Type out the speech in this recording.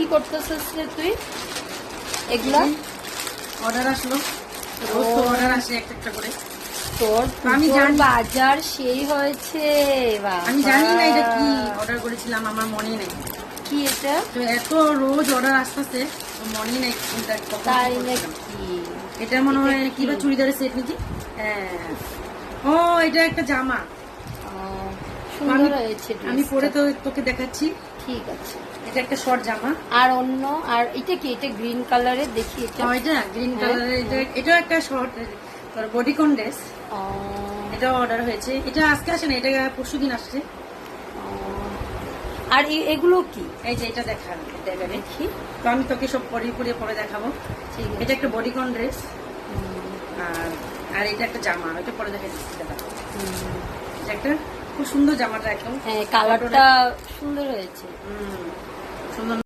কি করতেছিস রে তুই? এগুলা অর্ডার আসলো, রোজ তো অর্ডার আসে একটা একটা করে। তোর আমি পুজোর জানি। বাজার সেই হয়েছে। আমি জানি না এটা কি বাবা। অর্ডার করেছিলাম, আমার মনে নেই। কি এটা? তো এত রোজ অর্ডার আসতেছে, তো মনে নেই কোনটা কখন তাই কি করেছিলাম। নাকি? এটা মনে হয় এটা কি বা চুড়িদারের সেট নাকি? হ্যাঁ। ও, এটা একটা জামা। ও, সুন্দর হয়েছে আমি পরে ড্রেসটা। তো তোকে দেখাচ্ছি। ঠিক আছে। এটা একটা শর্ট জামা। আর অন্য আর এটা কি? এটা গ্রিন কালারের, দেখি এটা। এটা গ্রিন হ্যাঁ, কালারের, এটাও একটা শর্ট তোর বডিকন ড্রেস। ও, এটাও অর্ডার হয়েছে। এটা আজকে আসে না, এটা পরশুদিন আসছে। ও। আর এগুলো কি? এই যে এটা দেখা, এটা দেখি। তো আমি তোকে সব পরে দেখাবো। ঠিক আছে। এটা একটা বডিকন ড্রেস, হুম, আর এটা একটা জামা, এটা পরে দেখা দিচ্ছি। হুম। এটা একটা খুব সুন্দর জামাটা একদম। হ্যাঁ, কালারটা সুন্দর হয়েছে। সুন্দর।